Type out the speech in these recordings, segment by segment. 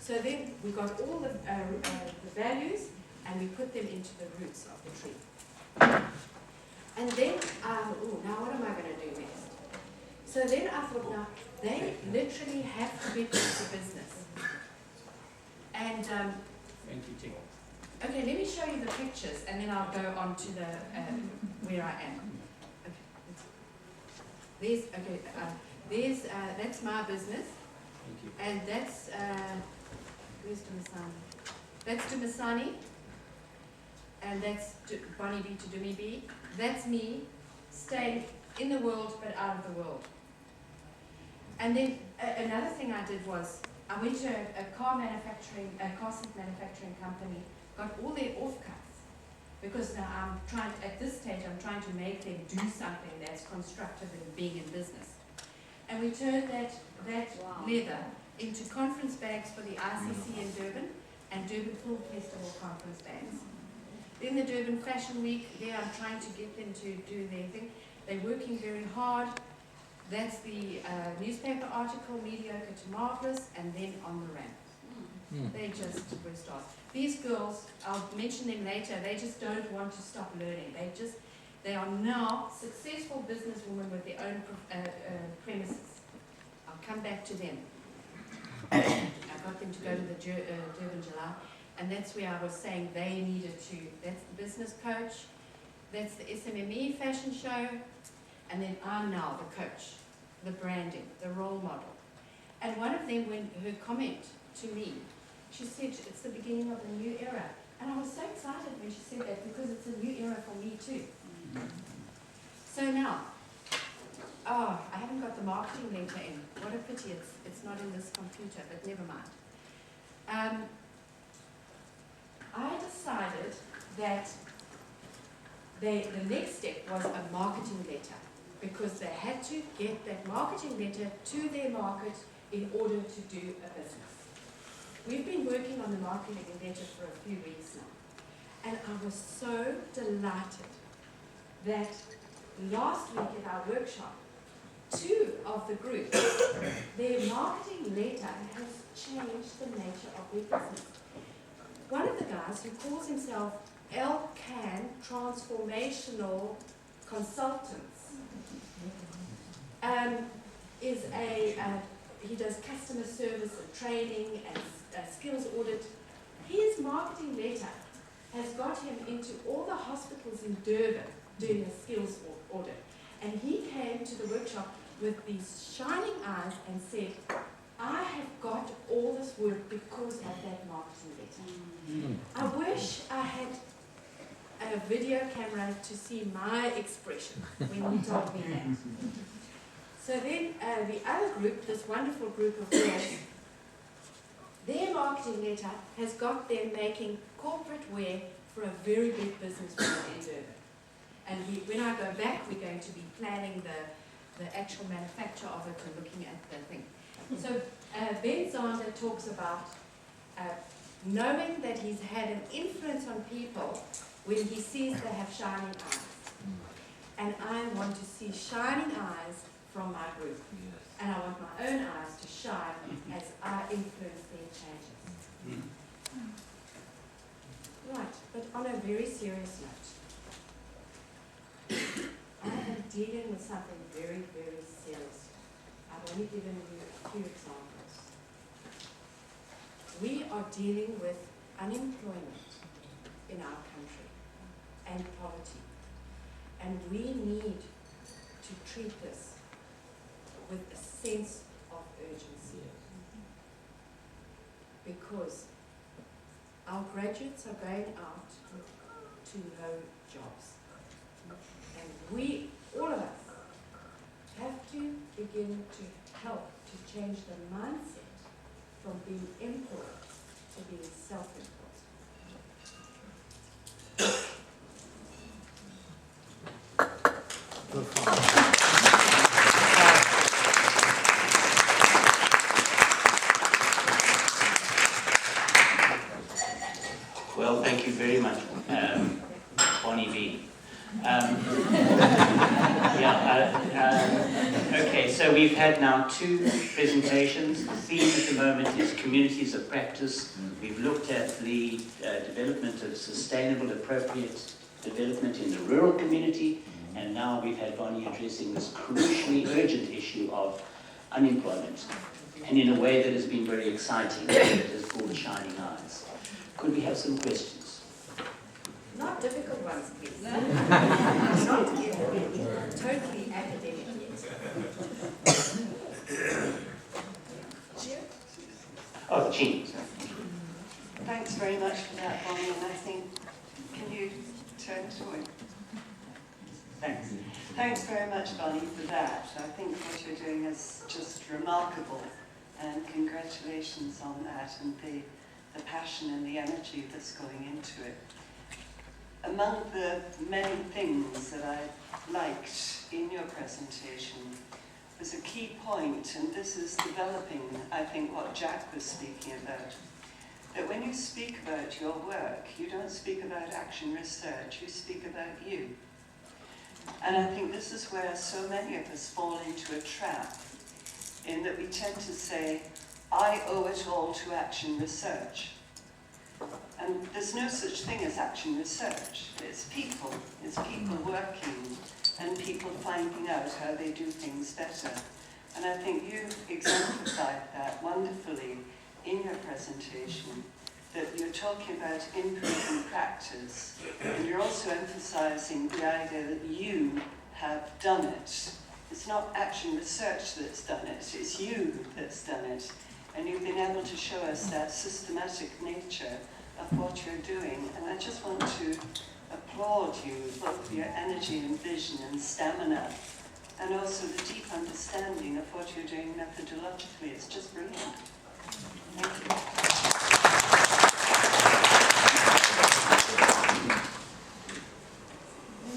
So then we got all the values and we put them into the roots of the tree. And then, now what am I going to do next? So then I thought, now, they literally have to be put to business. And, Thank you, Tick. okay, let me show you the pictures and then I'll go on to the, where I am. Okay, that's my business. Thank you. And that's, where's Dumisani? That's Dumisani. And that's Bonnie B to Dumi B. That's me, staying in the world but out of the world. And then another thing I did was, I went to a car seat manufacturing company, got all their offcuts, because now at this stage, I'm trying to make them do something that's constructive in being in business. And we turned that leather into conference bags for the ICC in Durban and Durban Film Festival conference bags. Then the Durban Fashion Week, there I'm trying to get them to do their thing. They're working very hard. That's the newspaper article, mediocre to marvelous, and then on the ramp. They just were stars. These girls, I'll mention them later, they just don't want to stop learning. They are now successful businesswomen with their own premises. I'll come back to them. I got them to go to the Durban July, and that's where I was saying they needed to. That's the business coach, that's the SMME fashion show, and then I'm now the coach, the branding, the role model. And one of them, when her comment to me, she said, it's the beginning of a new era. And I was so excited when she said that, because it's a new era for me too. So now, I haven't got the marketing letter in. What a pity, it's not in this computer, but never mind. I decided that the next step was a marketing letter, because they had to get that marketing letter to their market in order to do a business. We've been working on the marketing letter for a few weeks now, and I was so delighted that last week at our workshop, 2 of the group, their marketing letter has changed the nature of their business. One of the guys, who calls himself LCAN Transformational Consultants, he does customer service and training and skills audit. His marketing letter has got him into all the hospitals in Durban doing a skills audit. And he came to the workshop with these shining eyes and said, I have got all this work because of that marketing letter. I wish I had a video camera to see my expression when he told me that. So then the other group, this wonderful group of girls, their marketing letter has got them making corporate wear for a very big business in Durban. And when I go back, we're going to be planning the actual manufacture of it and looking at the thing. So Ben Zander talks about knowing that he's had an influence on people when he sees they have shining eyes. And I want to see shining eyes from my group. And I want my own eyes to shine as I influence their changes. Right, but on a very serious note, I am dealing with something very, very serious. I've only given you a few examples. We are dealing with unemployment in our country and poverty. And we need to treat this with a sense of urgency. Because our graduates are going out to no jobs. And we, all of us, have to begin to help to change the mindset from being employed to being self-employed. Well, thank you very much, Bonnie V. Okay, so we've had now 2 presentations. The theme at the moment is communities of practice. We've looked at the development of sustainable, appropriate development in the rural community, and now we've had Bonnie addressing this crucially urgent issue of unemployment, and in a way that has been very exciting, that has brought shining eyes. Could we have some questions? Not difficult ones, please. Not totally academic yet. Oh, Jean. Thanks very much for that, Bonnie, and I think, can you turn to it? Thanks. Thanks very much, Bonnie, for that. I think what you're doing is just remarkable, and congratulations on that and the passion and the energy that's going into it. Among the many things that I liked in your presentation was a key point, and this is developing, I think, what Jack was speaking about. That when you speak about your work, you don't speak about action research, you speak about you. And I think this is where so many of us fall into a trap, in that we tend to say, I owe it all to action research. And there's no such thing as action research. It's people working and people finding out how they do things better. And I think you exemplified that wonderfully in your presentation, that you're talking about improving practice, and you're also emphasizing the idea that you have done it. It's not action research that's done it, it's you that's done it. And you've been able to show us that systematic nature of what you're doing. And I just want to applaud you, both for your energy and vision and stamina, and also the deep understanding of what you're doing methodologically. It's just brilliant. Thank you.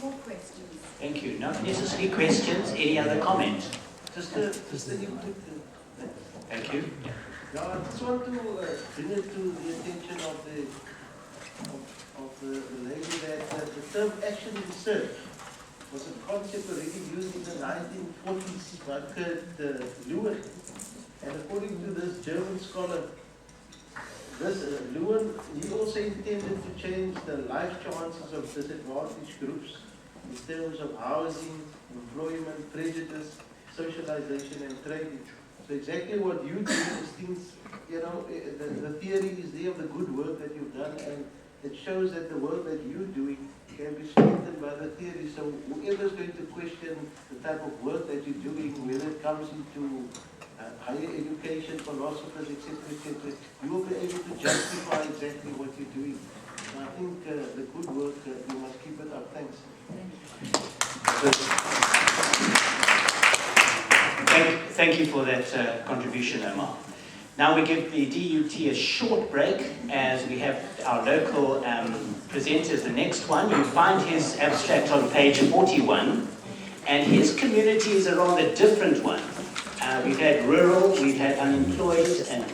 More questions? Thank you. Not necessarily questions. Any other comment? Just the input. Thank you. Now, I just want to bring it to the attention of the lady that the term action research was a concept already used in the 1940s by Kurt Lewin. And according to this German scholar, this Lewin, he also intended to change the life chances of disadvantaged groups in terms of housing, employment, prejudice, socialization, and trading. So exactly what you do is things, you know, the theory is there of the good work that you've done, and it shows that the work that you're doing can be strengthened by the theory. So whoever is going to question the type of work that you're doing, whether it comes into higher education, philosophers, etc., you will be able to justify exactly what you're doing. And I think the good work, you must keep it up. Thanks. Thank you for that contribution, Omar. Now we give the DUT a short break as we have our local presenters. The next one, you find his abstract on page 41, and his community is a rather different one. We've had rural, we've had unemployed, and